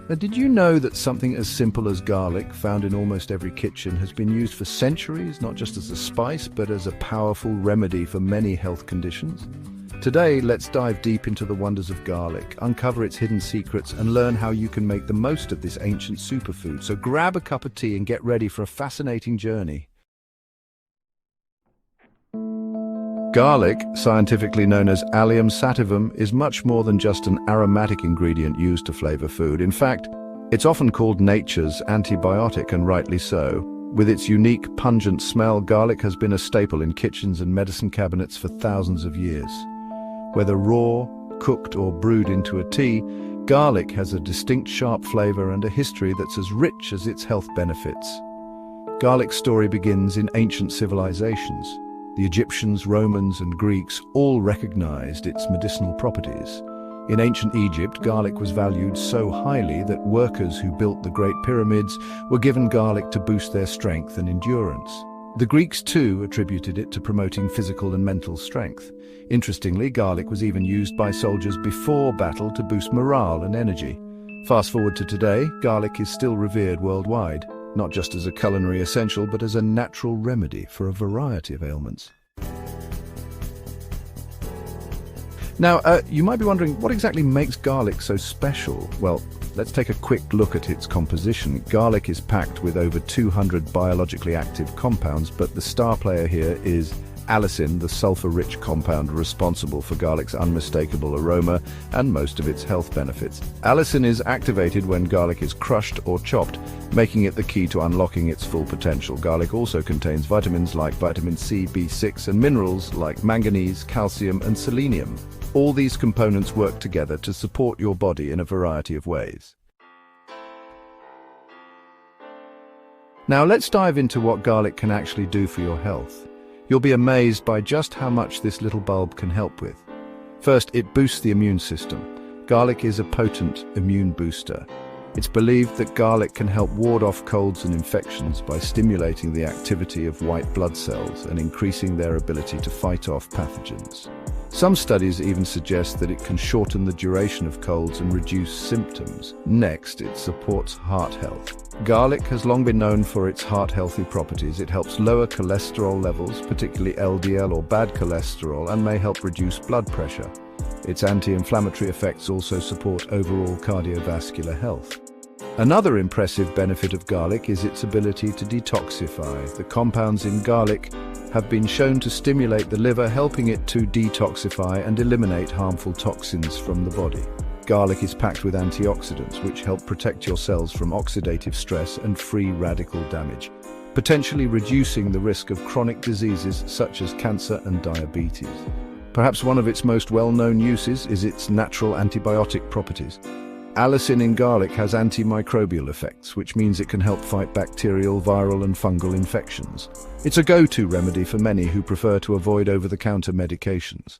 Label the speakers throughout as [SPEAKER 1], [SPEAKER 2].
[SPEAKER 1] Now, did you know that something as simple as garlic, found in almost every kitchen, has been used for centuries, not just as a spice, but as a powerful remedy for many health conditions? Today, let's dive deep into the wonders of garlic, uncover its hidden secrets, and learn how you can make the most of this ancient superfood. So grab a cup of tea and get ready for a fascinating journey. Garlic, scientifically known as Allium sativum, is much more than just an aromatic ingredient used to flavor food. In fact, it's often called nature's antibiotic, and rightly so. With its unique, pungent smell, garlic has been a staple in kitchens and medicine cabinets for thousands of years. Whether raw, cooked, or brewed into a tea, garlic has a distinct sharp flavor and a history that's as rich as its health benefits. Garlic's story begins in ancient civilizations. The Egyptians, Romans, and Greeks all recognized its medicinal properties. In ancient Egypt, garlic was valued so highly that workers who built the Great Pyramids were given garlic to boost their strength and endurance. The Greeks, too, attributed it to promoting physical and mental strength. Interestingly, garlic was even used by soldiers before battle to boost morale and energy. Fast forward to today, garlic is still revered worldwide, not just as a culinary essential, but as a natural remedy for a variety of ailments. Now, you might be wondering, what exactly makes garlic so special? Well, let's take a quick look at its composition. Garlic is packed with over 200 biologically active compounds, but the star player here is allicin, the sulfur-rich compound responsible for garlic's unmistakable aroma and most of its health benefits. Allicin is activated when garlic is crushed or chopped, making it the key to unlocking its full potential. Garlic also contains vitamins like vitamin C, B6, and minerals like manganese, calcium, and selenium. All these components work together to support your body in a variety of ways. Now let's dive into what garlic can actually do for your health. You'll be amazed by just how much this little bulb can help with. First, it boosts the immune system. Garlic is a potent immune booster. It's believed that garlic can help ward off colds and infections by stimulating the activity of white blood cells and increasing their ability to fight off pathogens. Some studies even suggest that it can shorten the duration of colds and reduce symptoms. Next, it supports heart health. Garlic has long been known for its heart-healthy properties. It helps lower cholesterol levels, particularly LDL or bad cholesterol, and may help reduce blood pressure. Its anti-inflammatory effects also support overall cardiovascular health. Another impressive benefit of garlic is its ability to detoxify. The compounds in garlic have been shown to stimulate the liver, helping it to detoxify and eliminate harmful toxins from the body. Garlic is packed with antioxidants, which help protect your cells from oxidative stress and free radical damage, potentially reducing the risk of chronic diseases such as cancer and diabetes. Perhaps one of its most well-known uses is its natural antibiotic properties. Allicin in garlic has antimicrobial effects, which means it can help fight bacterial, viral, and fungal infections. It's a go-to remedy for many who prefer to avoid over-the-counter medications.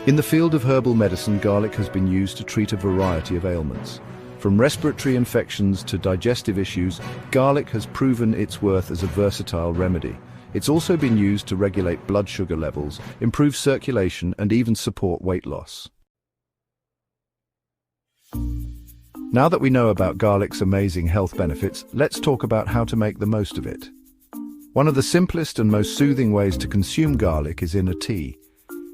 [SPEAKER 1] In the field of herbal medicine, garlic has been used to treat a variety of ailments. From respiratory infections to digestive issues, garlic has proven its worth as a versatile remedy. It's also been used to regulate blood sugar levels, improve circulation, and even support weight loss. Now that we know about garlic's amazing health benefits, let's talk about how to make the most of it. One of the simplest and most soothing ways to consume garlic is in a tea.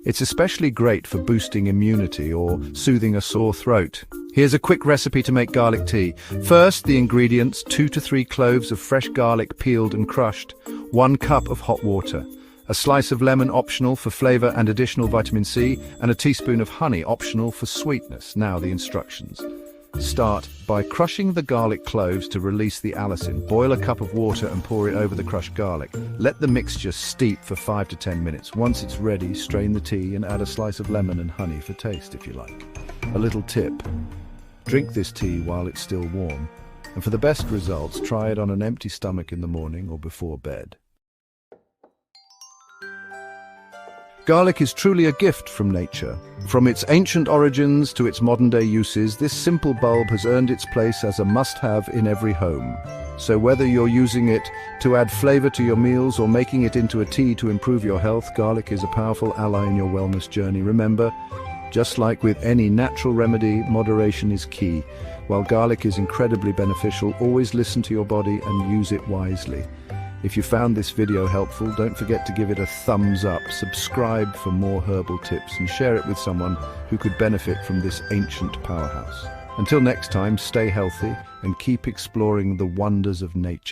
[SPEAKER 1] It's especially great for boosting immunity or soothing a sore throat. Here's a quick recipe to make garlic tea. First, the ingredients: 2 to 3 cloves of fresh garlic peeled and crushed, 1 cup of hot water, a slice of lemon optional for flavor and additional vitamin C, and a teaspoon of honey optional for sweetness. Now the instructions. Start by crushing the garlic cloves to release the allicin. Boil a cup of water and pour it over the crushed garlic. Let the mixture steep for 5 to 10 minutes. Once it's ready, strain the tea and add a slice of lemon and honey for taste if you like. A little tip: drink this tea while it's still warm, and for the best results, try it on an empty stomach in the morning or before bed. Garlic is truly a gift from nature. From its ancient origins to its modern-day uses, this simple bulb has earned its place as a must-have in every home. So whether you're using it to add flavor to your meals or making it into a tea to improve your health, garlic is a powerful ally in your wellness journey. Remember, Just like with any natural remedy, moderation is key. While garlic is incredibly beneficial, always listen to your body and use it wisely. If you found this video helpful, don't forget to give it a thumbs up, subscribe for more herbal tips, and share it with someone who could benefit from this ancient powerhouse. Until next time, stay healthy and keep exploring the wonders of nature.